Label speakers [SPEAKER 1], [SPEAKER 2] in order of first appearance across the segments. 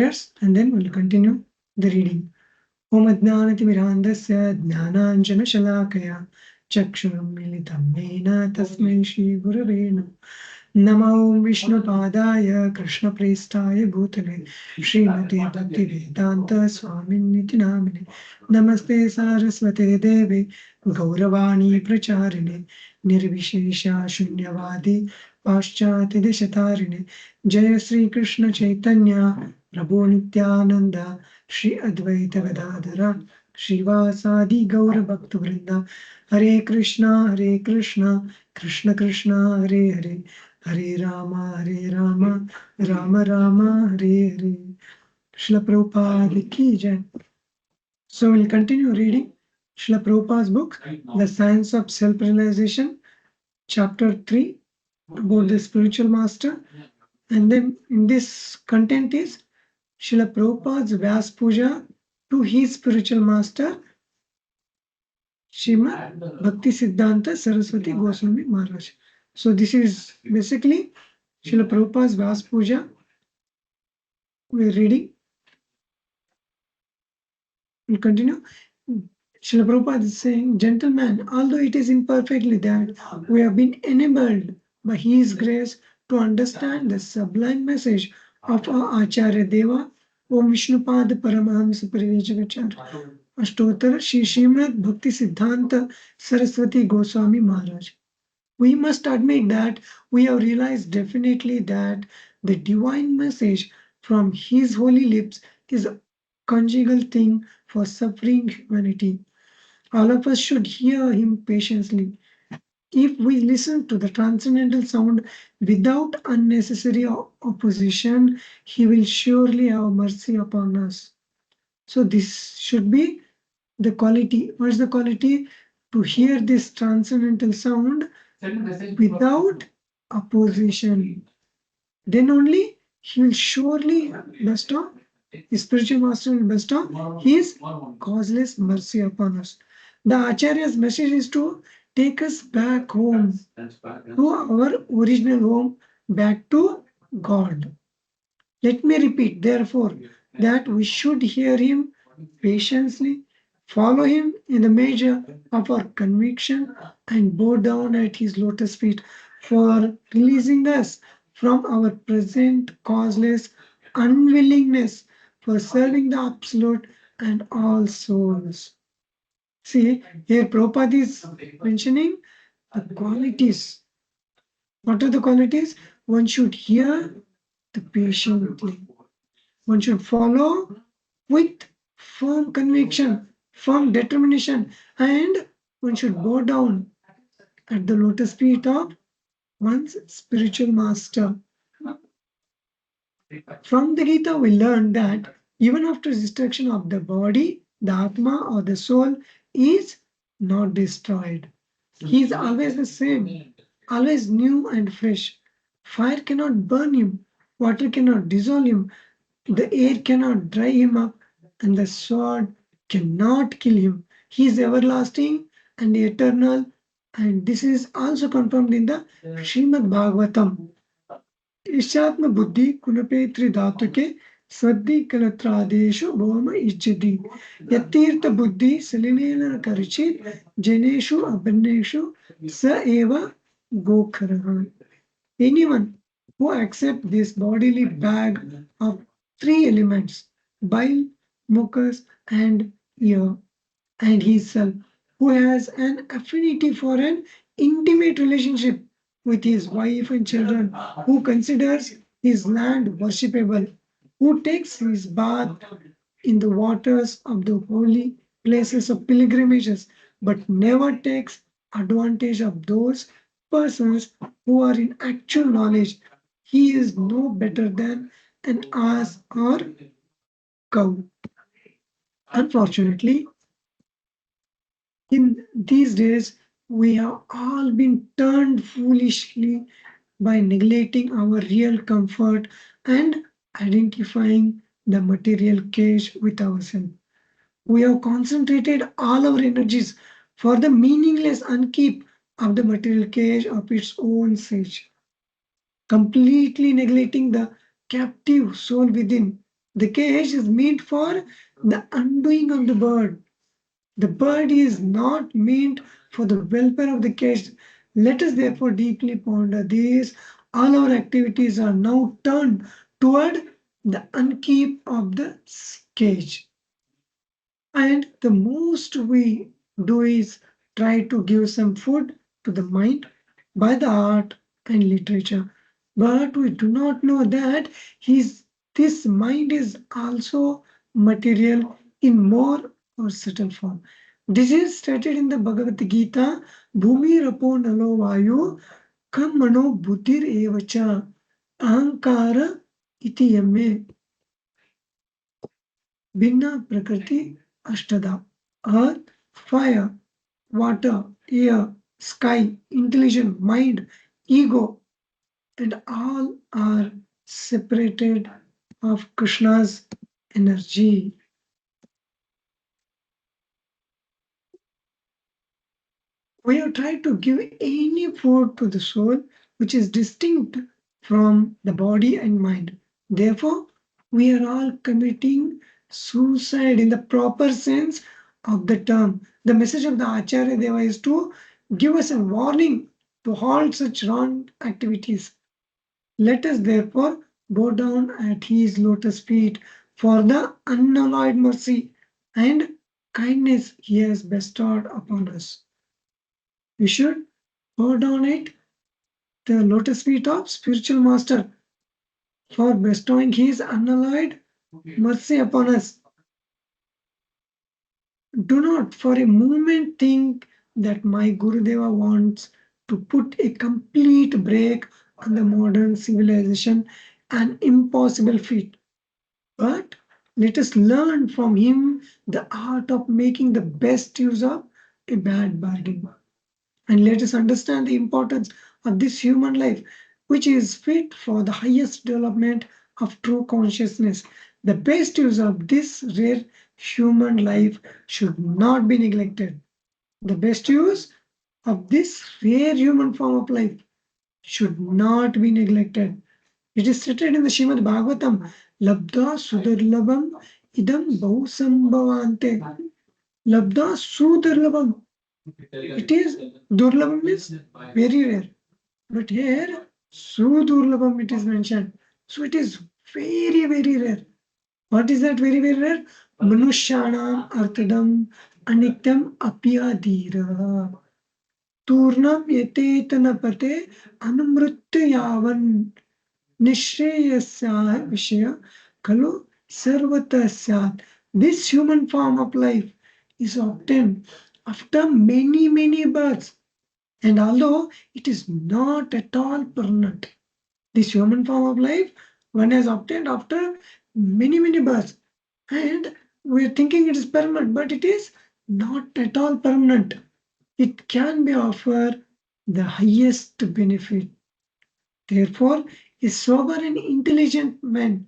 [SPEAKER 1] prayers and then we'll continue the reading. Om Adnanatimirandasya Jnananjana Shalakaya Chakshuram Militam Mena Tasmai Shri Gurave Namaः. Namo Vishnu Padaya Krishna Prestaya Bhutale Srimate Bhakti Vedanta Swaminiti Namine Namaste Saraswate Deve Gauravani Pracharine Nirvishesha Shunyavadi Paschati Deshatarine Jaya Sri Krishna Chaitanya Prabhu Nityananda Shri Advaita Gadadhara Srivasadi Gaura Bhakta Vrinda Hare Krishna Krishna Krishna Hare Hare Hare Rama, Rama Rama, Hare Hare. Srila Prabhupada ki jai. So we'll continue reading Srila Prabhupada's book, The Science of Self-Realization, Chapter 3, about the spiritual master. And then in this content is Srila Prabhupada's Vyas Puja to his spiritual master, Srimad Bhakti Siddhanta Saraswati Goswami Maharaj. So this is basically Srila Prabhupada's Vyas Puja. We're reading. We'll continue. Srila Prabhupada is saying, gentlemen, although it is imperfectly that we have been enabled by His grace to understand the sublime message of our Acharya Deva, Om Vishnupada Paramahamsa Parivechakacharya, Ashtottara Shri Srimad Bhakti Siddhanta Saraswati Goswami Maharaj. We must admit that we have realized definitely that the divine message from His holy lips is a conjugal thing for suffering humanity. All of us should hear Him patiently. If we listen to the transcendental sound without unnecessary opposition, He will surely have mercy upon us. So, this should be the quality. What is the quality? To hear this transcendental sound without opposition. Then only He will surely bestow, His spiritual master will bestow His causeless mercy upon us. The Acharya's message is to take us back home, to our original home, back to God. Let me repeat, therefore, that we should hear Him patiently, follow Him in the measure of our conviction, and bow down at His lotus feet for releasing us from our present causeless unwillingness for serving the Absolute and all souls. See, here Prabhupada is mentioning the qualities. What are the qualities? One should hear the patiently. One should follow with firm conviction, firm determination, and one should bow down at the lotus feet of one's spiritual master. From the Gita, we learn that even after destruction of the body, the Atma or the soul is not destroyed. He is always the same, always new and fresh. Fire cannot burn him, water cannot dissolve him, the air cannot dry him up, and the sword cannot kill him. He is everlasting and eternal, and this is also confirmed in the Srimad Bhagavatam. ईशात्म बुद्धि कुलपेत्री धातु के स्वद्धि कलत्रादेशु भौम इज्जति यतीर्थ बुद्धि सलिलेन करचित जनेषु अबन्नेषु स एव गोखरः. Anyone who accepts this bodily bag of three elements, bile, mucus, and ear, and himself, who has an affinity for an intimate relationship with his wife and children, who considers his land worshipable, who takes his bath in the waters of the holy places of pilgrimages, but never takes advantage of those persons who are in actual knowledge. He is no better than an ass or cow. Unfortunately, in these days, we have all been turned foolishly by neglecting our real comfort and identifying the material cage with ourselves. We have concentrated all our energies for the meaningless upkeep of the material cage of its own sake, completely neglecting the captive soul within. The cage is meant for the undoing of the bird. The bird is not meant for the welfare of the cage. Let us therefore deeply ponder this. All our activities are now turned toward the upkeep of the cage. And the most we do is try to give some food to the mind by the art and literature. But we do not know that this mind is also material in more or subtle form. This is stated in the Bhagavad Gita, Bhumi Rapo Nalo Vayu Kam Mano Buddhir Evacha Ahankara Iti Yame Bhinna Prakriti Ashtada. Earth, fire, water, air, sky, intelligence, mind, ego, and all are separated of Krishna's energy. We have tried to give any food to the soul which is distinct from the body and mind. Therefore, we are all committing suicide in the proper sense of the term. The message of the Acharya Deva is to give us a warning to halt such wrong activities. Let us therefore bow down at his lotus feet for the unalloyed mercy and kindness he has bestowed upon us. We should bow down at the lotus feet of spiritual master for bestowing his unalloyed mercy upon us. Do not for a moment think that my Gurudeva wants to put a complete break on the modern civilization, an impossible feat. But let us learn from him the art of making the best use of a bad bargain. And let us understand the importance of this human life, which is fit for the highest development of true consciousness. The best use of this rare human life should not be neglected. The best use of this rare human form of life should not be neglected. It is stated in the Srimad Bhagavatam, Labdha Sudarlabam Idam Bahusambhavante. Labdha Sudarlabam. It is Durlabam means very rare. But here Sudurlabam it is mentioned. So it is very, very rare. What is that very, very rare? Manushyanam Artadam Anityam Apyadira. Turnam Yetetana Pate Anumrutya Yavan Nishreyasya Vishaya Kalu Sarvata Syat. This human form of life is obtained after many, many births. And although it is not at all permanent, this human form of life one has obtained after many, many births. And we are thinking it is permanent, but it is not at all permanent. It can be offered the highest benefit. Therefore, a sober and intelligent man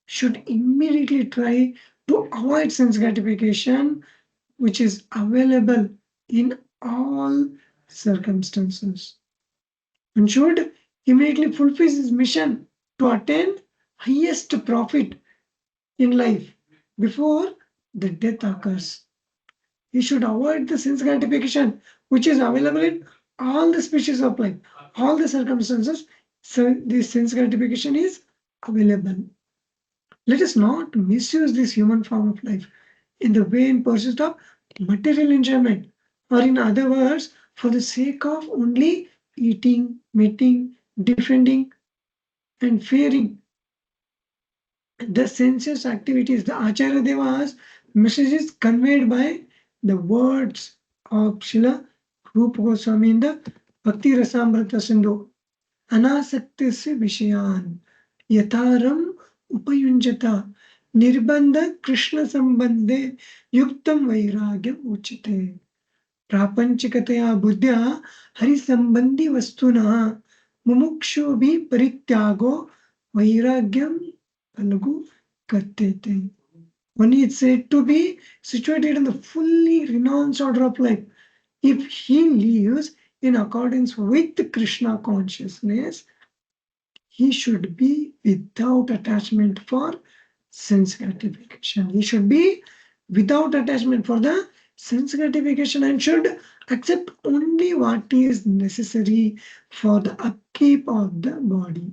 [SPEAKER 1] should immediately try to avoid sense gratification, which is available in all circumstances, and should immediately fulfill his mission to attain highest profit in life before the death occurs. He should avoid the sense gratification which is available in all the species of life, all the circumstances. So this sense gratification is available. Let us not misuse this human form of life in the way in pursuit of material enjoyment, or in other words, for the sake of only eating, mating, defending, and fearing the sensuous activities. The Acharya Deva's message is conveyed by the words of Srila Rupa Goswami in the Bhakti Rasamrita Sindhu. Anasaktisya Vishayan Yatharam Upayunjata Nirbandha Krishna Sambandhe Yuktam Vairagyam Uchite. प्रापंचिकतया बुद्ध्या हरिसंबंधी वस्तुनः मुमुक्षुभिः परित्यागो वैराग्यम Algu katyate. One is said to be situated in the fully renounced order of life. If he lives in accordance with Krishna consciousness, he should be without attachment for sense gratification. He should be without attachment for the sense gratification and should accept only what is necessary for the upkeep of the body.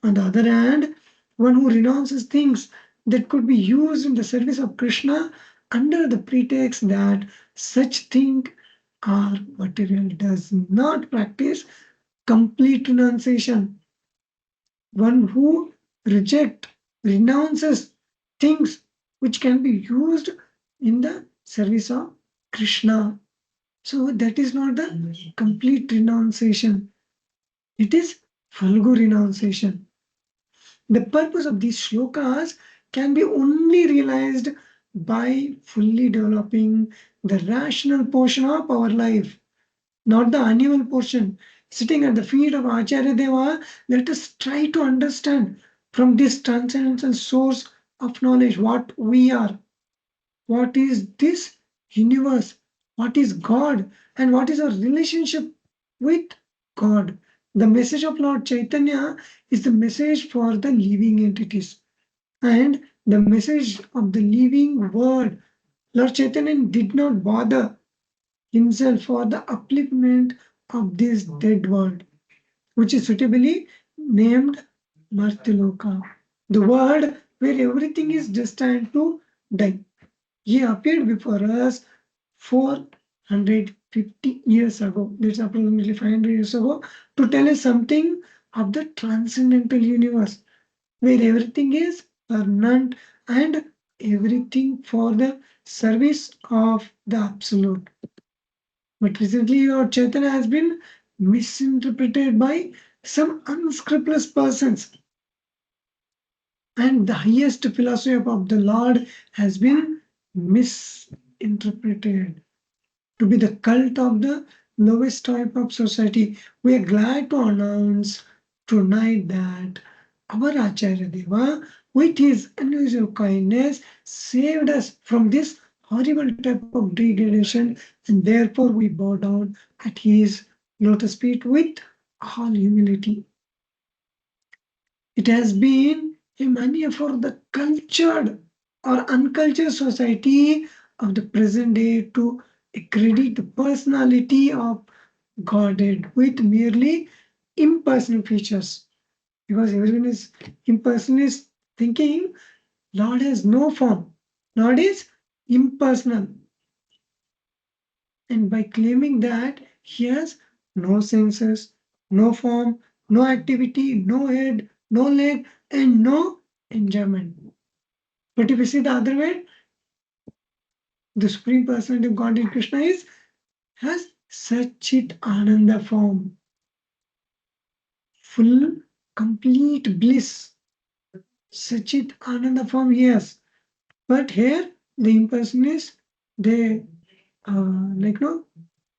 [SPEAKER 1] On the other hand, one who renounces things that could be used in the service of Krishna under the pretext that such things are material does not practice complete renunciation. One who renounces things which can be used in the service of Krishna. So that is not the complete renunciation. It is Falgu renunciation. The purpose of these shlokas can be only realized by fully developing the rational portion of our life, not the animal portion. Sitting at the feet of Acharya Deva, let us try to understand from this transcendental source of knowledge what we are, what is this universe, what is God, and what is our relationship with God. The message of Lord Chaitanya is the message for the living entities and the message of the living word. Lord Chaitanya did not bother himself for the upliftment of this dead world, which is suitably named Martiloka, the world where everything is destined to die. He appeared before us 450 years ago, that's approximately 500 years ago, to tell us something of the transcendental universe, where everything is permanent and everything for the service of the Absolute. But recently, our Chaitanya has been misinterpreted by some unscrupulous persons, and the highest philosophy of the Lord has been misinterpreted to be the cult of the lowest type of society. We are glad to announce tonight that our Acharya Deva, with his unusual kindness, saved us from this horrible type of degradation, and therefore we bow down at his lotus feet with all humility. It has been a mania for the cultured or uncultured society of the present day to accredit the personality of Godhead with merely impersonal features. Because everyone is impersonal is thinking Lord has no form. Lord is impersonal. And by claiming that he has no senses, no form, no activity, no head, no leg, and no enjoyment. But if you see the other way, the Supreme Personality of Godhead Krishna is has Sachit Ananda form, full, complete bliss. Sachit Ananda form, yes. But here the impersonalists, they no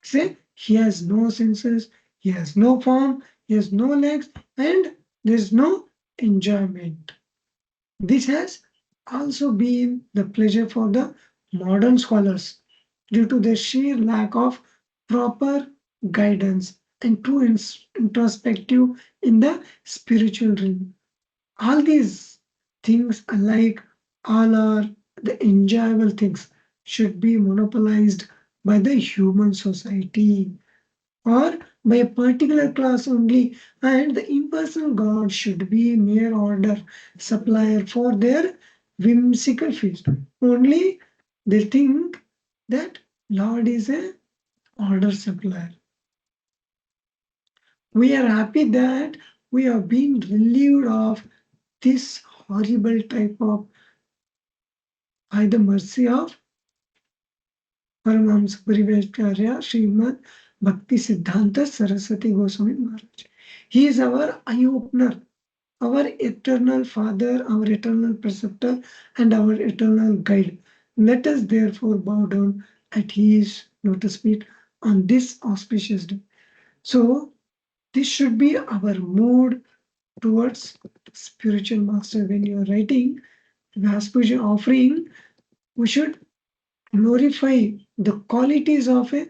[SPEAKER 1] say he has no senses, he has no form, he has no legs, and there's no enjoyment. This has also been the pleasure for the modern scholars due to their sheer lack of proper guidance and true introspective in the spiritual realm. All these things alike, all are the enjoyable things, should be monopolized by the human society or by a particular class only, and the impersonal god should be mere order supplier for their whimsical feast. Only they think that Lord is a order supplier. We are happy that we have been relieved of this horrible type of by the mercy of Paramahamsa Parivaitarya Srimad Bhakti Siddhanta Saraswati Goswami Maharaj. He is our eye opener, our eternal Father, our eternal preceptor, and our eternal guide. Let us therefore bow down at his lotus feet on this auspicious day. So, this should be our mood towards spiritual master. When you are writing Vyaspuja offering, we should glorify the qualities of a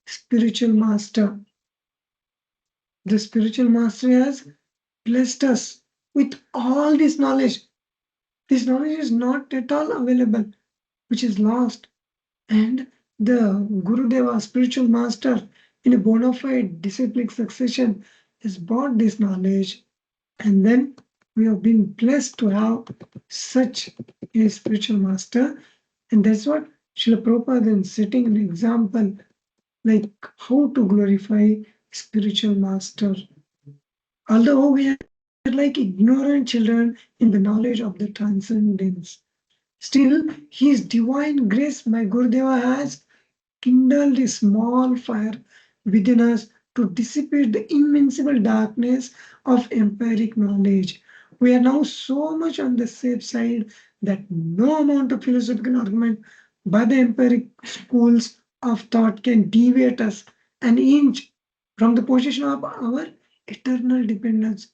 [SPEAKER 1] spiritual master. The spiritual master has blessed us with all this knowledge. This knowledge is not at all available, which is lost. And the Gurudeva, spiritual master, in a bona fide disciplic succession, has brought this knowledge. And then we have been blessed to have such a spiritual master. And that's what Srila Prabhupada is setting an example like how to glorify spiritual master. Although we are like ignorant children in the knowledge of the transcendence, still His divine grace, my Gurudeva, has kindled a small fire within us to dissipate the invincible darkness of empiric knowledge. We are now so much on the safe side that no amount of philosophical argument by the empiric schools of thought can deviate us an inch from the position of our eternal dependence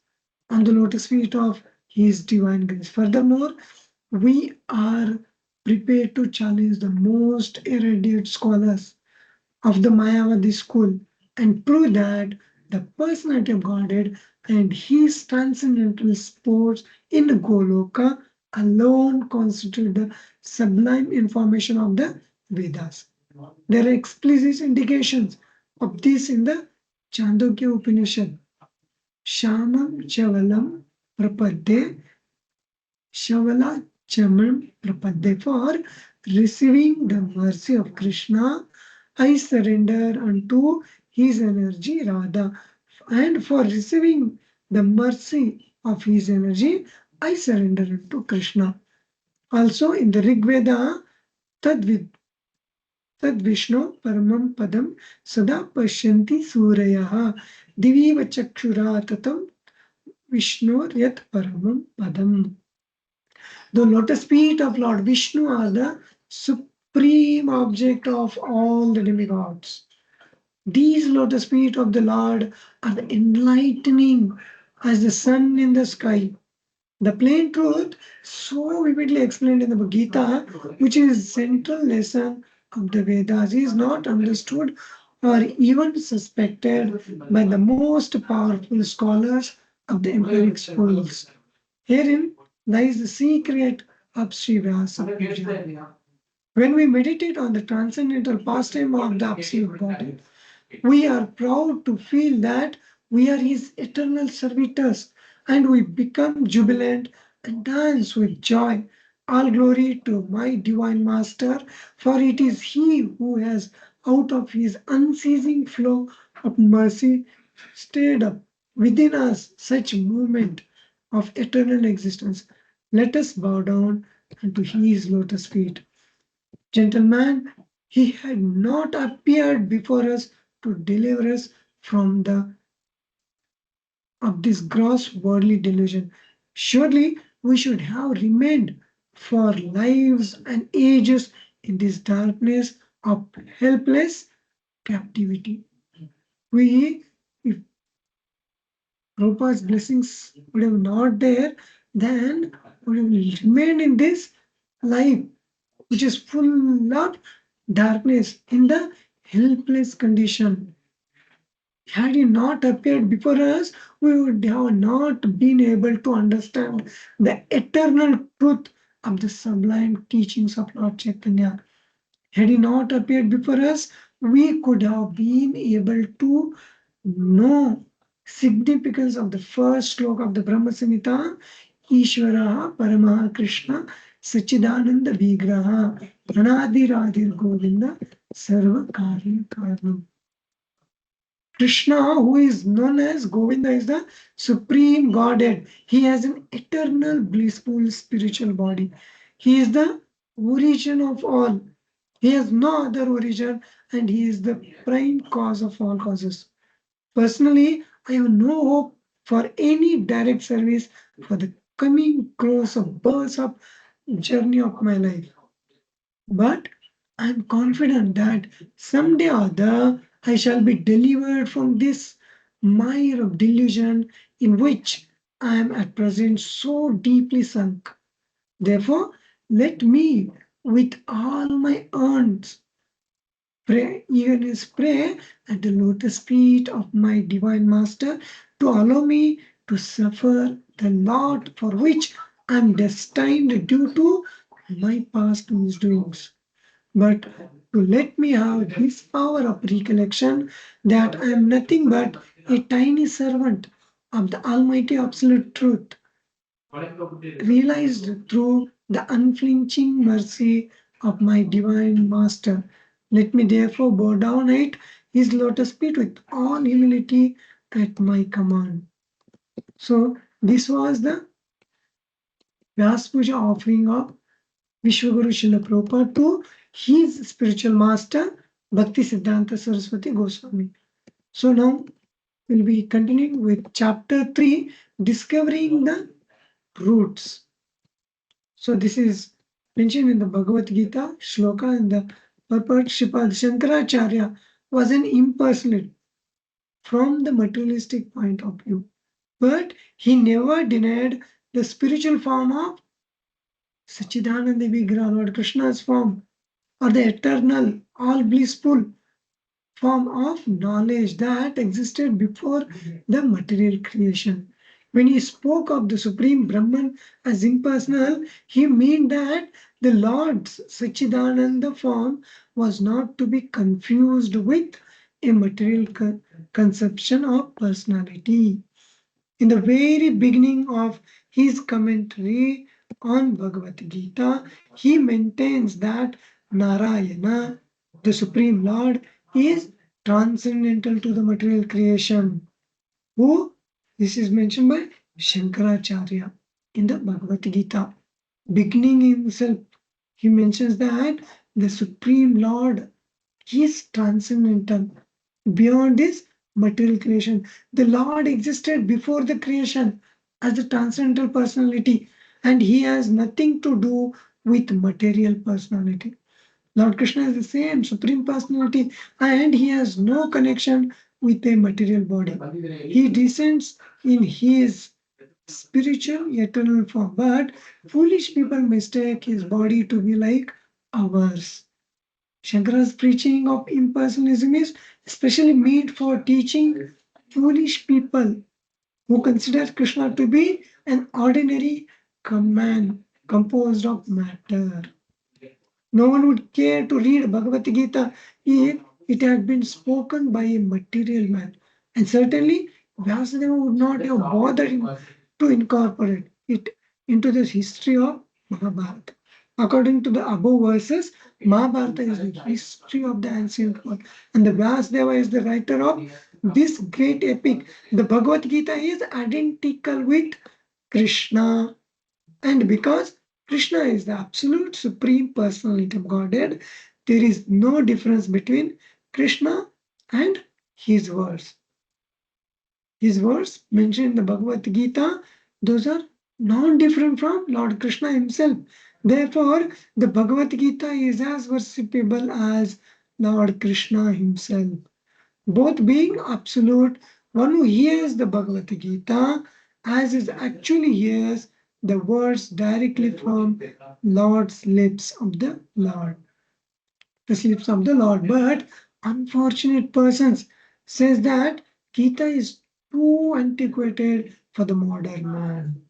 [SPEAKER 1] on the lotus feet of His divine grace. Furthermore, we are prepared to challenge the most erudite scholars of the Mayavadi school and prove that the personality of Godhead and his transcendental sports in Goloka alone constitute the sublime information of the Vedas. There are explicit indications of this in the Chandogya Upanishad. Shamam Chavalam Prapadde Shavala Chamam Prapadde. For receiving the mercy of Krishna, I surrender unto his energy Radha. And for receiving the mercy of his energy, I surrender unto Krishna. Also in the Rig Veda, Tad, Tad Vishnu Paramam Padam Sada Pashyanti Suryaha Diviva Chakshura Tatam Vishnu Yat Paramam Padam. The lotus feet of Lord Vishnu are the supreme object of all the demigods. These lotus feet of the Lord are the enlightening as the sun in the sky. The plain truth, so vividly explained in the Gita, which is central lesson of the Vedas, is not understood or even suspected by the most powerful scholars of the empiric schools. Herein lies the secret of Sri Vyasa Puja. When we meditate on the transcendental pastime of the Absolute Godhead, we are proud to feel that we are His eternal servitors and we become jubilant and dance with joy. All glory to my divine Master, for it is He who has, out of His unceasing flow of mercy, stirred up within us such movement of eternal existence. Let us bow down unto His lotus feet. Gentlemen, He had not appeared before us to deliver us from the of this gross worldly delusion. Surely we should have remained for lives and ages in this darkness of helpless captivity. We, if Prabhupada's blessings would have not there, then would have remained in this life which is full of darkness in the helpless condition. Had he not appeared before us, we would have not been able to understand the eternal truth of the sublime teachings of Lord Chaitanya. Had he not appeared before us, we could have been able to know significance of the first sloka of the Brahma Samhita, Ishvara Paramaha Krishna Sachidananda Vigraha Anadiradir Govinda Sarva Karya Karanam. Krishna, who is known as Govinda, is the supreme Godhead. He has an eternal, blissful spiritual body. He is the origin of all. He has no other origin and he is the prime cause of all causes. Personally, I have no hope for any direct service for the coming crores of births of journey of my life. But I am confident that someday or other I shall be delivered from this mire of delusion in which I am at present so deeply sunk. Therefore, let me, with all my earns, eagerness pray at the lotus feet of my divine master to allow me to suffer the lot for which I'm destined due to my past misdoings. But to let me have this power of recollection that I am nothing but a tiny servant of the Almighty Absolute Truth, realized through the unflinching mercy of my divine master. Let me therefore bow down at his lotus feet with all humility at my command. So this was the Vyas Puja offering of Vishwaguru Srila Prabhupada to his spiritual master Bhakti Siddhanta Saraswati Goswami. So now we'll be continuing with chapter 3, discovering the roots. So this is mentioned in the Bhagavad Gita shloka, and the purport Sripad Shankaracharya was an impersonate from the materialistic point of view. But he never denied the spiritual form of Sachidananda Vigraha, Lord Krishna's form, or the eternal, all blissful form of knowledge that existed before the material creation. When he spoke of the Supreme Brahman as impersonal, he meant that the Lord's Sachidananda form was not to be confused with a material conception of personality. In the very beginning of his commentary on Bhagavad Gita, he maintains that Narayana, the Supreme Lord, is transcendental to the material creation. Who? This is mentioned by Shankaracharya in the Bhagavad Gita. Beginning himself, he mentions that the Supreme Lord is transcendental beyond this material creation. The Lord existed before the creation as the transcendental personality, and he has nothing to do with material personality. Lord Krishna is the same supreme personality, and he has no connection with a material body. He descends in his spiritual eternal form, but foolish people mistake his body to be like ours. Shankara's preaching of impersonalism is especially made for teaching foolish people who consider Krishna to be an ordinary man composed of matter. No one would care to read Bhagavad Gita if it had been spoken by a material man. And certainly, Vyasadeva would not have bothered him to incorporate it into the history of Mahabharata. According to the above verses, Mahabharata is the history of the ancient world, and the Vyasadeva is the writer of this great epic. The Bhagavad Gita is identical with Krishna, and because Krishna is the absolute supreme personality of Godhead, there is no difference between Krishna and his words. His words mentioned in the Bhagavad Gita, those are not different from Lord Krishna himself. Therefore, the Bhagavad Gita is as worshipable as Lord Krishna himself. Both being absolute, one who hears the Bhagavad Gita as is actually hears the words directly from Lord's lips of the Lord, the lips of the Lord. But unfortunate persons says that Gita is too antiquated for the modern man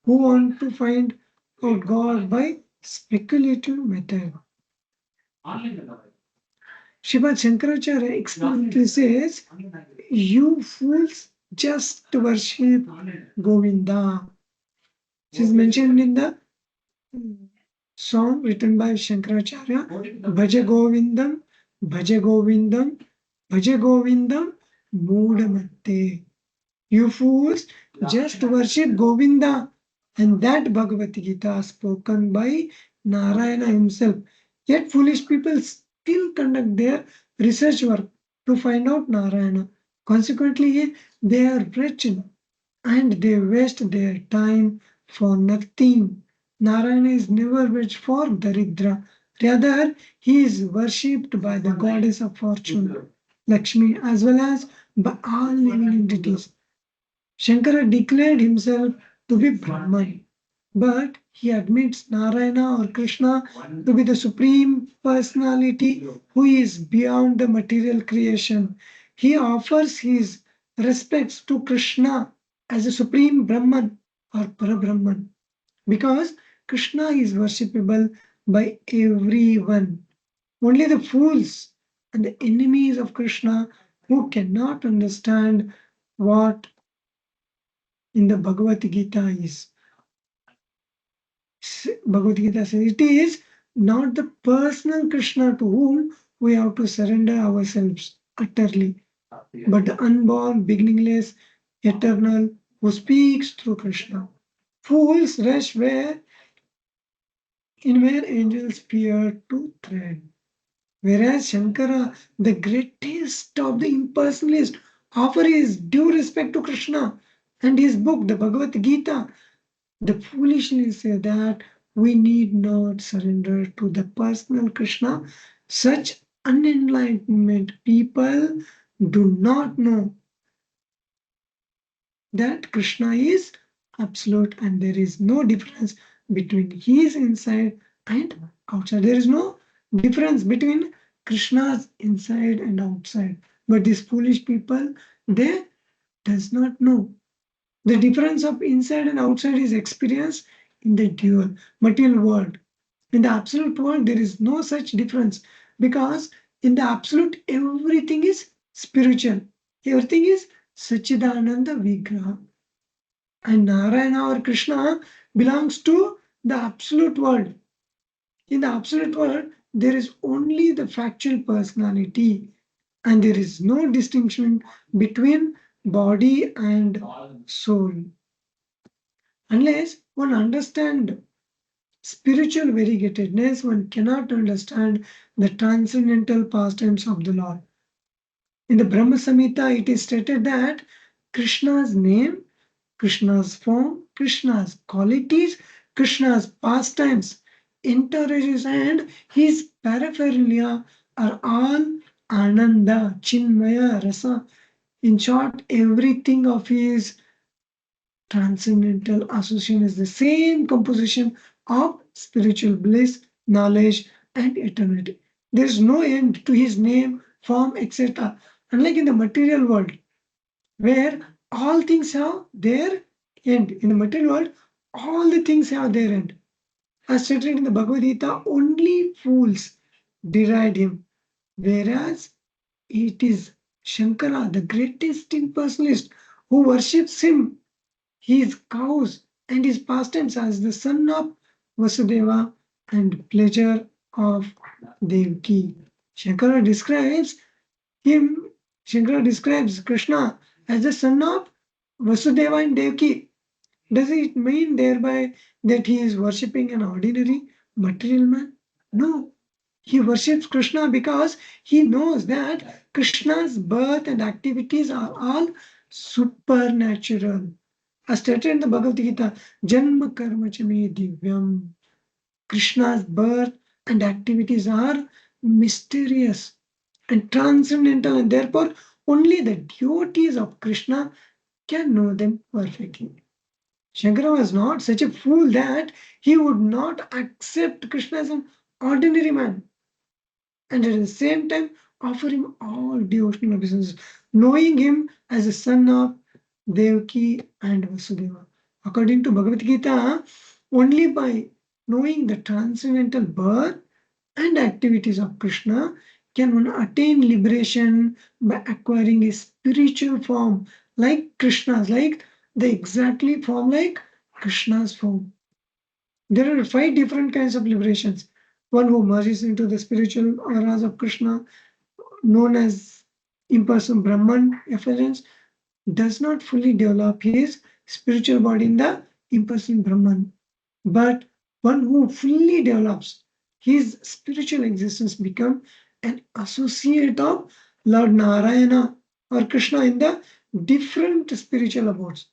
[SPEAKER 1] who want to find out God by speculative method. Srimad Shankaracharya explicitly says, "You fools just worship Govinda." This is mentioned in the song written by Shankaracharya, Bhaja Govindam, Bhaja Govindam, Bhaja Govindam, Moodamatte. You fools just worship Govinda. And that Bhagavad Gita spoken by Narayana himself. Yet foolish people still conduct their research work to find out Narayana. Consequently, they are wretched and they waste their time for nothing. Narayana is never wished for Daridra. Rather, he is worshipped by the goddess of fortune, Lakshmi, as well as by all living entities. Shankara declared himself to be Brahman, but he admits Narayana or Krishna to be the supreme personality who is beyond the material creation. He offers his respects to Krishna as a supreme Brahman or Parabrahman. because Krishna is worshipable by everyone. Only the fools and the enemies of Krishna who cannot understand what in the Bhagavad Gita is. Bhagavad Gita says it is not the personal Krishna to whom we have to surrender ourselves utterly, but the unborn, beginningless, eternal who speaks through Krishna. Fools rush where angels fear to tread. Whereas Shankara, the greatest of the impersonalists, offer his due respect to Krishna and his book, the Bhagavad Gita. The foolishly say that we need not surrender to the personal Krishna. Such unenlightenment people do not know that Krishna is absolute and there is no difference between his inside and outside. There is no difference between Krishna's inside and outside. But these foolish people, they does not know. The difference of inside and outside is experienced in the dual material world. In the absolute world, there is no such difference because in the absolute, everything is spiritual. Everything is Sachidananda Vigraha. And Narayana or Krishna belongs to the absolute world. In the absolute world, there is only the factual personality, and there is no distinction between body and soul. Unless one understands spiritual variegatedness, one cannot understand the transcendental pastimes of the Lord. In the Brahma Samhita, it is stated that Krishna's name, Krishna's form, Krishna's qualities, Krishna's pastimes, entourages, and his paraphernalia are all Ananda, Chinmaya, Rasa. In short, everything of his transcendental association is the same composition of spiritual bliss, knowledge, and eternity. There is no end to his name, form, etc. Unlike in the material world, where all things have their end. In the material world, all the things have their end. As stated in the Bhagavad Gita, only fools deride him, whereas it is Shankara, the greatest impersonalist, who worships him, his cows, and his pastimes as the son of Vasudeva and pleasure of Devaki. Shankara describes him, Shankara describes Krishna as the son of Vasudeva and Devaki. Does it mean thereby that he is worshipping an ordinary material man? No. He worships Krishna because he knows that Krishna's birth and activities are all supernatural. As stated in the Bhagavad Gita, Janma Karma Chame Divyam. Krishna's birth and activities are mysterious and transcendental, and therefore only the devotees of Krishna can know them perfectly. Shankara was not such a fool that he would not accept Krishna as an ordinary man and at the same time offer him all devotional obeisances, knowing him as a son of Devaki and Vasudeva. According to Bhagavad Gita, only by knowing the transcendental birth and activities of Krishna can one attain liberation by acquiring a spiritual form like Krishna's, like the exactly form like Krishna's form. There are five different kinds of liberations. One who merges into the spiritual auras of Krishna, known as impersonal Brahman effulgence, does not fully develop his spiritual body in the impersonal Brahman. But one who fully develops his spiritual existence become an associate of Lord Narayana or Krishna in the different spiritual abodes.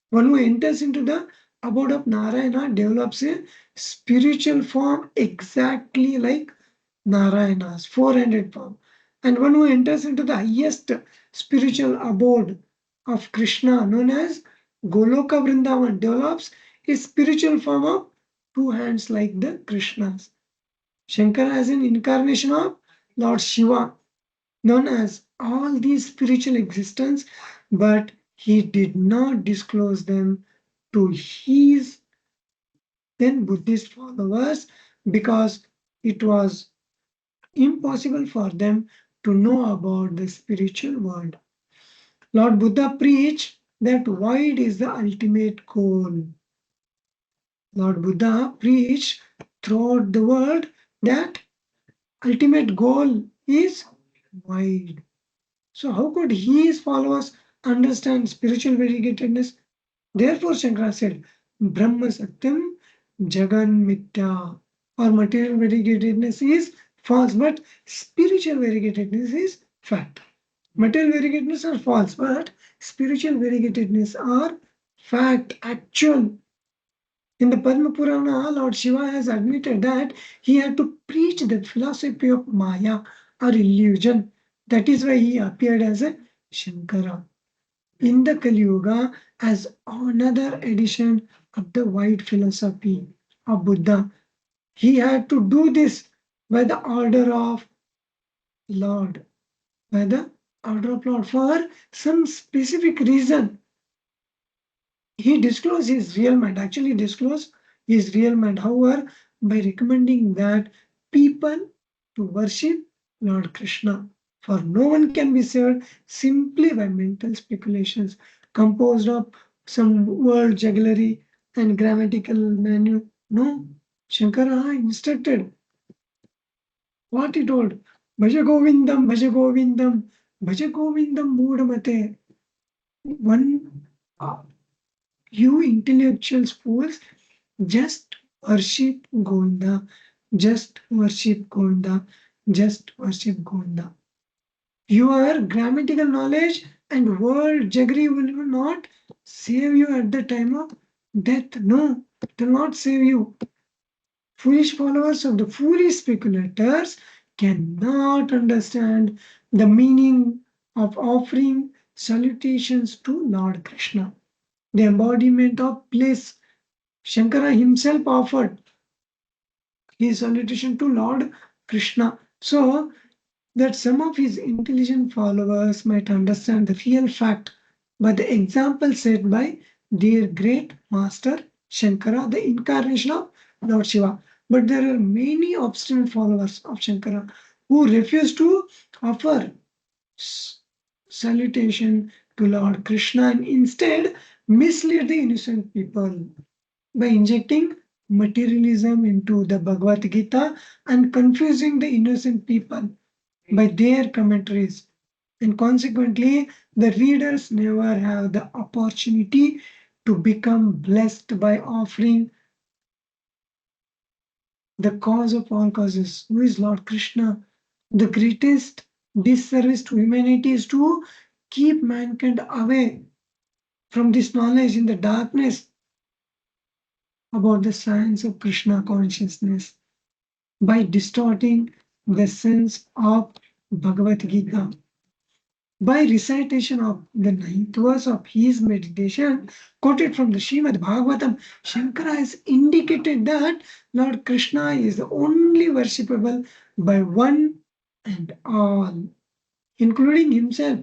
[SPEAKER 1] One who enters into the abode of Narayana develops a spiritual form exactly like Narayana's 400 form. And one who enters into the highest spiritual abode of Krishna, known as Goloka Vrindavan, develops a spiritual form of two hands like the Krishnas. Shankara is an incarnation of Lord Shiva, known as all these spiritual existence, but he did not disclose them to his Then Buddhist followers, because it was impossible for them to know about the spiritual world. Lord Buddha preached that void is the ultimate goal. Lord Buddha preached throughout the world that ultimate goal is void. So how could his followers understand spiritual variegatedness? Therefore, Shankara said, Brahma Satyam Jagan Mithya. Or material variegatedness is false, but spiritual variegatedness is fact. Material variegatedness are false, but spiritual variegatedness are fact, actual. In the Padma Purana, Lord Shiva has admitted that he had to preach the philosophy of Maya or illusion. That is why he appeared as a Shankara in the Kali Yuga as another edition of the wide philosophy of Buddha. He had to do this by the order of Lord, by the order of Lord for some specific reason. He disclosed his real mind, actually disclosed his real mind, however, by recommending that people to worship Lord Krishna. For no one can be saved simply by mental speculations composed of some word jugglery and grammatical manu. No, Shankara instructed what he told. Bhaja Govindam, Bhaja Govindam Moodamate. One, you intellectuals fools, just worship Govinda, just worship Govinda, just worship Govinda. Your grammatical knowledge and word jaggery will not save you at the time of death. No, it will not save you. Foolish followers of the foolish speculators cannot understand the meaning of offering salutations to Lord Krishna, the embodiment of bliss. Shankara himself offered his salutation to Lord Krishna, so that some of his intelligent followers might understand the real fact by the example set by their great master Shankara, the incarnation of Lord Shiva. But there are many obstinate followers of Shankara who refuse to offer salutation to Lord Krishna and instead mislead the innocent people by injecting materialism into the Bhagavad Gita and confusing the innocent people by their commentaries. And consequently, the readers never have the opportunity to become blessed by offering the cause of all causes, who is Lord Krishna. The greatest disservice to humanity is to keep mankind away from this knowledge in the darkness about the science of Krishna consciousness by distorting the sense of Bhagavad Gita. By recitation of the ninth verse of his meditation, quoted from the Srimad Bhagavatam, Shankara has indicated that Lord Krishna is only worshipable by one and all, including himself.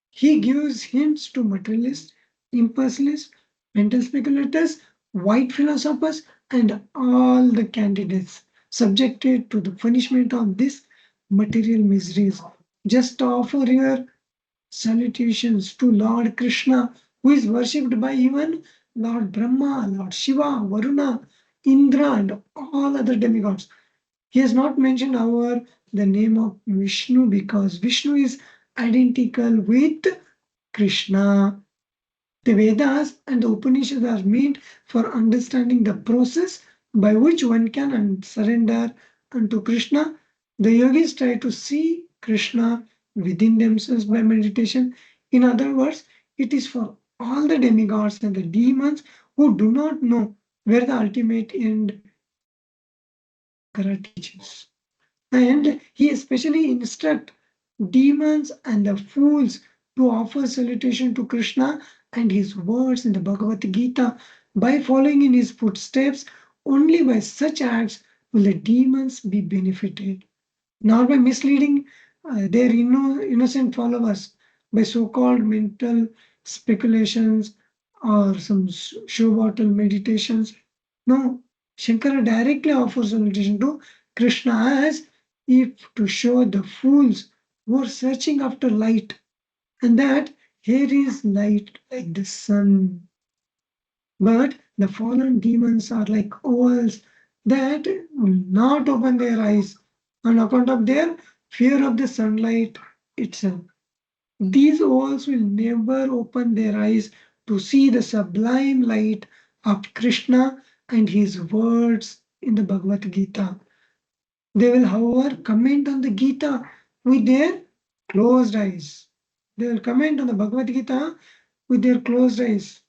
[SPEAKER 1] He gives hints to materialists, impersonalists, mental speculators, white philosophers, and all the candidates subjected to the punishment of these material miseries. Just offer your salutations to Lord Krishna, who is worshipped by even Lord Brahma, Lord Shiva, Varuna, Indra, and all other demigods. He has not mentioned, however, the name of Vishnu because Vishnu is identical with Krishna. The Vedas and the Upanishads are meant for understanding the process by which one can surrender unto Krishna. The yogis try to see Krishna within themselves by meditation. In other words, it is for all the demigods and the demons who do not know where the ultimate end Shankara teaches. And he especially instruct demons and the fools to offer salutation to Krishna and his words in the Bhagavad Gita by following in his footsteps. Only by such acts will the demons be benefited, not by misleading their innocent followers by so-called mental speculations or some show bottle meditations. No, Shankara directly offers salutation to Krishna as if to show the fools who are searching after light, and that here is light like the sun. But the fallen demons are like owls that will not open their eyes on account of their fear of the sunlight itself. These owls will never open their eyes to see the sublime light of Krishna and his words in the Bhagavad Gita. They will, however, comment on the Gita with their closed eyes. They will comment on the Bhagavad Gita with their closed eyes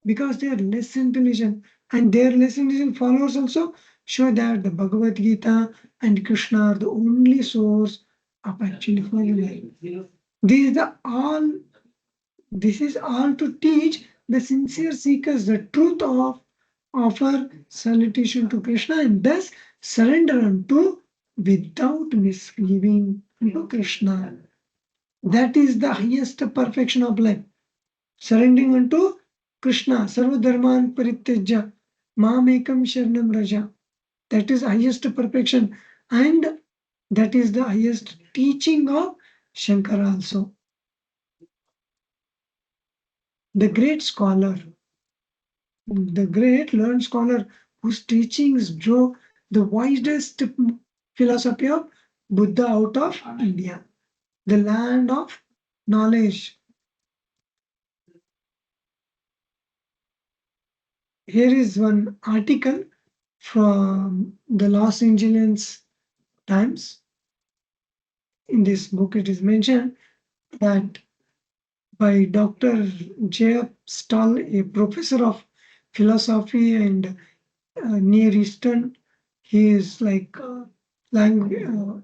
[SPEAKER 1] because they are less intelligent, and their less intelligent followers also show that the Bhagavad Gita and Krishna are the only source of actually flowing life. This is the all. This is all to teach the sincere seekers the truth of offer salutation to Krishna and thus surrender unto without misgiving unto Krishna. That is the highest perfection of life. Surrendering unto Krishna, Sarva Dharman Parityajya, Mamekam Sharanam Raja. That is highest perfection, and that is the highest teaching of Shankara also. The great scholar, the great learned scholar whose teachings drove the widest philosophy of Buddha out of India, the land of knowledge. Here is one article from the Los Angeles Times. In this book, it is mentioned that by Dr. J. Stahl, a professor of philosophy and Near Eastern, he is like language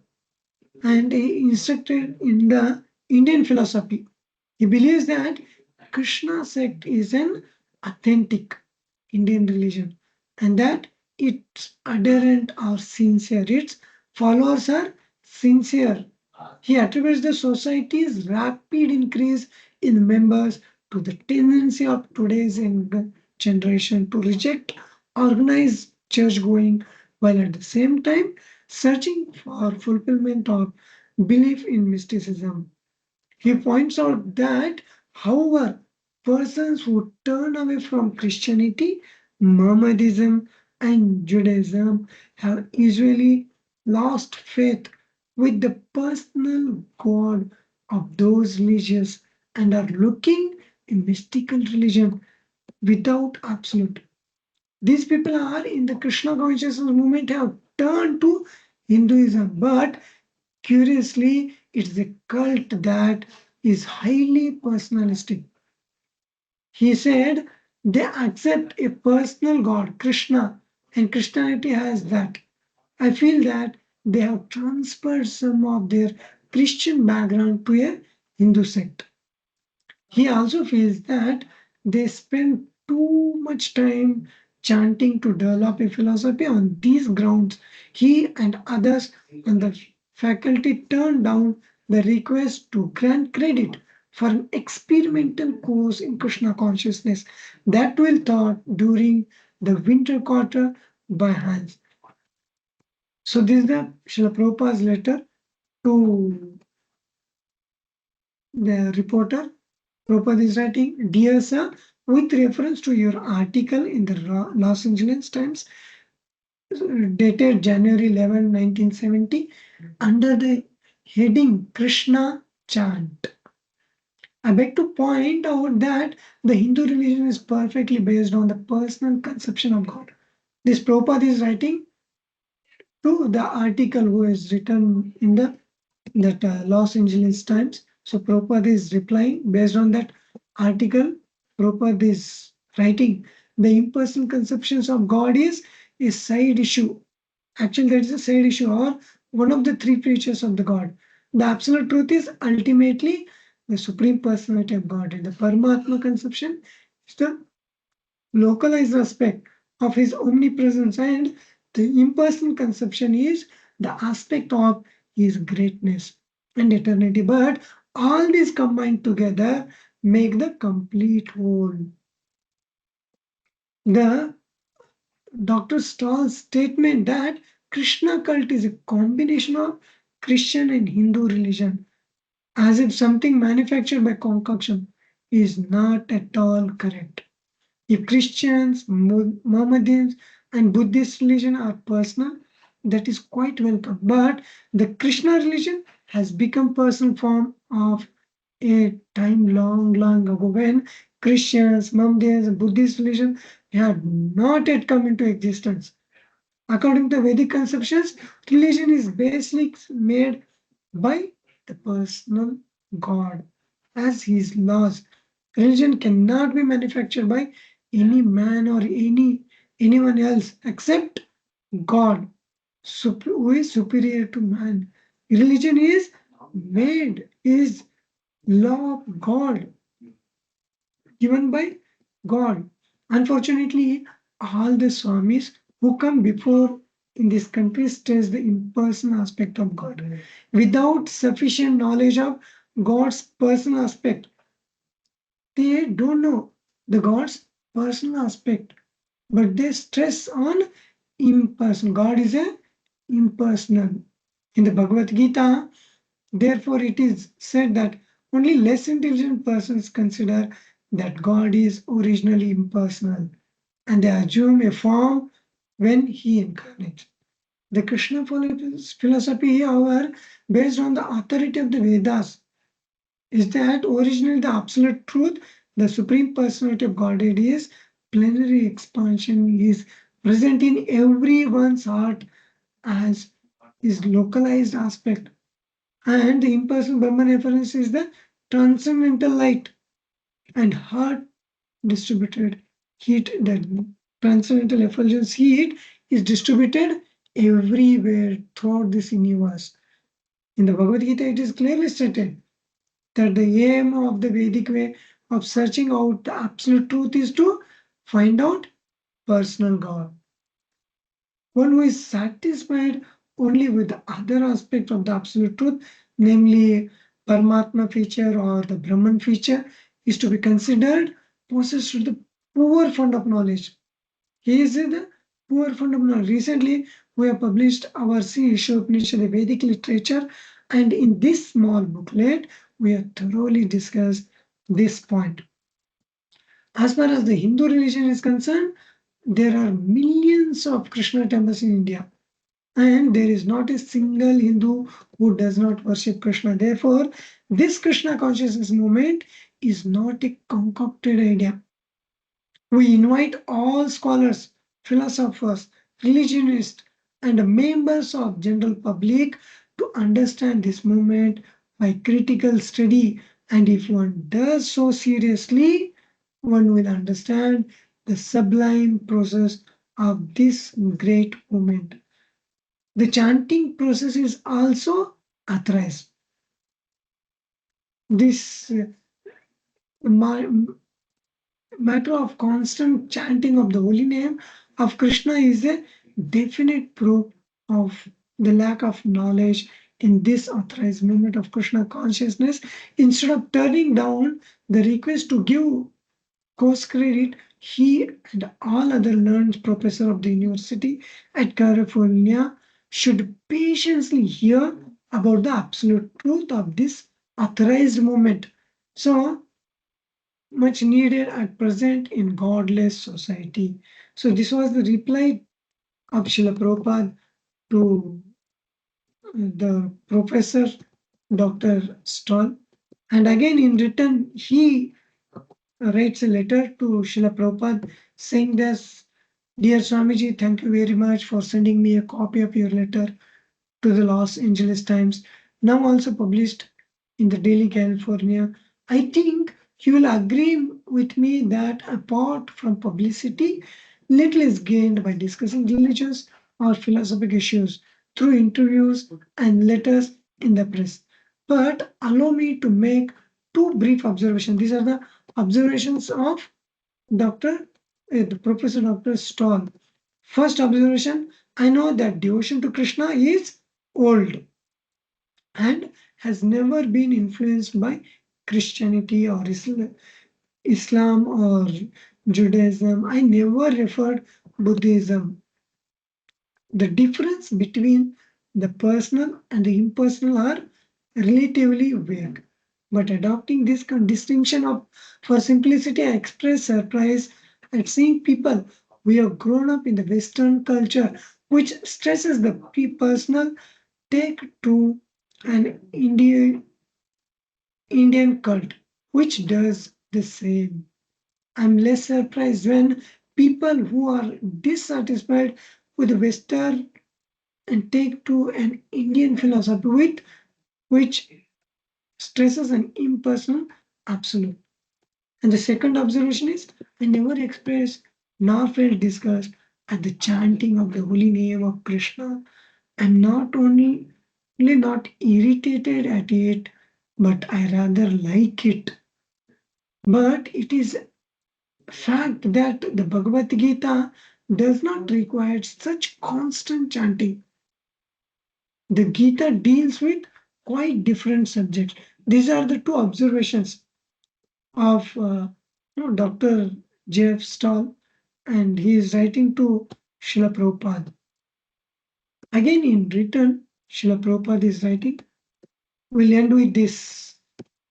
[SPEAKER 1] and he instructed in the Indian philosophy. He believes that Krishna sect is an authentic Indian religion and that its adherents are sincere, its followers are sincere. He attributes the society's rapid increase in members to the tendency of today's young generation to reject organized church going while at the same time searching for fulfillment or belief in mysticism. He points out that, however, persons who turn away from Christianity, Mohammedism, and Judaism have usually lost faith with the personal God of those religions and are looking a mystical religion without absolute. These people are in the Krishna consciousness movement have turned to Hinduism, but curiously, it's a cult that is highly personalistic. He said they accept a personal God, Krishna, and Christianity has that. I feel that they have transferred some of their Christian background to a Hindu sect. He also feels that they spend too much time chanting to develop a philosophy on these grounds. He and others on the faculty turned down the request to grant credit for an experimental course in Krishna consciousness that will taught during the winter quarter by Hans. So this is the Srila Prabhupada's letter to the reporter. Prabhupada is writing, Dear Sir, with reference to your article in the Los Angeles Times, dated January 11, 1970, under the heading Krishna chant. I beg to point out that the Hindu religion is perfectly based on the personal conception of God. This Prabhupada is writing to the article who is written in the that Los Angeles Times. So Prabhupada is replying based on that article. Prabhupada is writing the impersonal conceptions of God is a side issue. Actually, that is a side issue or one of the three features of the God. The absolute truth is ultimately the supreme personality of God, and the Paramatma conception is the localized aspect of his omnipresence, and the impersonal conception is the aspect of his greatness and eternity. But all these combined together make the complete whole. The Dr. Stahl's statement that Krishna cult is a combination of Christian and Hindu religion, as if something manufactured by concoction, is not at all correct. If Christians, Mohammedans, and Buddhist religion are personal, that is quite welcome. But the Krishna religion has become personal form of a time long, long ago when Christians, Mohammedans, and Buddhist religion had not yet come into existence. According to Vedic conceptions, religion is basically made by the personal God as his laws. Religion cannot be manufactured by any man or anyone else except God, who is superior to man. Religion is made, is law of God, given by God. Unfortunately, all the Swamis who come before in this country stress the impersonal aspect of God. Without sufficient knowledge of God's personal aspect, they don't know the God's personal aspect, but they stress on impersonal. God is a impersonal. In the Bhagavad Gita, therefore, it is said that only less intelligent persons consider that God is originally impersonal and they assume a form when he incarnates. The Krishna philosophy, however, based on the authority of the Vedas, is that originally the absolute truth, the supreme personality of Godhead is plenary expansion, is present in everyone's heart as his localized aspect. And the impersonal Brahman reference is the transcendental light and heart distributed heat. The transcendental effulgence heat is distributed everywhere throughout this universe. In the Bhagavad Gita, it is clearly stated that the aim of the Vedic way of searching out the absolute truth is to find out personal God. One who is satisfied only with the other aspect of the absolute truth, namely Paramatma feature or the Brahman feature, is to be considered possessed with the poor fund of knowledge. He is in the poor fund of knowledge. Recently, we have published our Sri Ishopanishad, the Vedic literature, and in this small booklet, we have thoroughly discussed this point. As far as the Hindu religion is concerned, there are millions of Krishna temples in India. And there is not a single Hindu who does not worship Krishna. Therefore, this Krishna consciousness movement is not a concocted idea. We invite all scholars, philosophers, religionists, and members of general public to understand this movement by critical study. And if one does so seriously, one will understand the sublime process of this great movement. The chanting process is also authorized. This matter of constant chanting of the holy name of Krishna is a definite proof of the lack of knowledge in this authorized movement of Krishna consciousness. Instead of turning down the request to give course credit, he and all other learned professors of the university at California should patiently hear about the absolute truth of this authorized movement. So much needed at present in godless society. So this was the reply of Srila Prabhupada to the professor Dr. Stoll. And again in return, he writes a letter to Srila Prabhupada saying this, Dear Swamiji, thank you very much for sending me a copy of your letter to the Los Angeles Times, now also published in the Daily California. I think you will agree with me that apart from publicity, little is gained by discussing religious or philosophical issues through interviews and letters in the press. But allow me to make two brief observations. These are the observations of Dr. The Professor Dr. Stall. First observation, I know that devotion to Krishna is old and has never been influenced by Christianity or Islam or Judaism. I never referred Buddhism. The difference between the personal and the impersonal are relatively vague. But adopting this distinction of for simplicity, I express surprise at seeing people who have grown up in the Western culture, which stresses the personal, take to an Indian cult, which does the same. I'm less surprised when people who are dissatisfied with the Western and take to an Indian philosophy with which stresses an impersonal absolute. And the second observation is I never expressed nor felt disgust at the chanting of the holy name of Krishna. I'm not only not irritated at it, but I rather like it. But it is a fact that the Bhagavad Gita does not require such constant chanting. The Gita deals with quite different subjects. These are the two observations of Dr. Jeff Stahl, and he is writing to Srila Prabhupada. Again, in return, Srila Prabhupada is writing. We'll end with this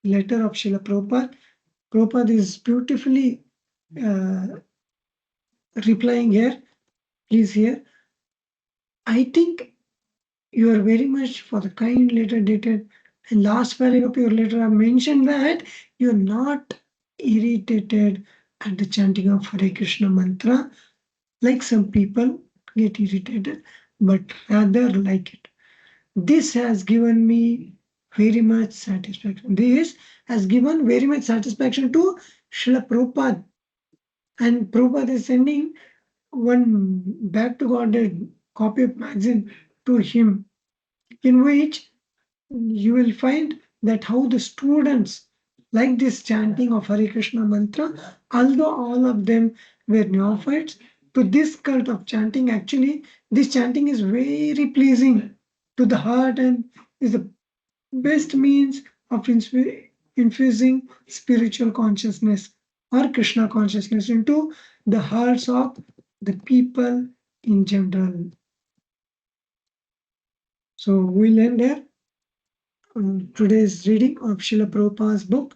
[SPEAKER 1] letter of Srila Prabhupada. Prabhupada is beautifully uh, replying here. He's here. I think you are very much for the kind letter dated. And last paragraph of your letter, I mentioned that you're not irritated at the chanting of Hare Krishna mantra, like some people get irritated, but rather like it. This has given me very much satisfaction. This has given very much satisfaction to Srila Prabhupada. And Prabhupada is sending one back to God copy of magazine to him, in which you will find that how the students like this chanting of Hare Krishna mantra, although all of them were neophytes, to this cult of chanting, actually, this chanting is very pleasing to the heart and is the best means of infusing spiritual consciousness or Krishna consciousness into the hearts of the people in general. So we'll end there. Today's reading of Srila Prabhupada's book,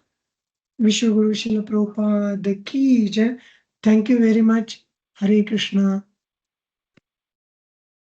[SPEAKER 1] Vishwaguru Srila Prabhupada Ki Jai. Thank you very much. Hare Krishna.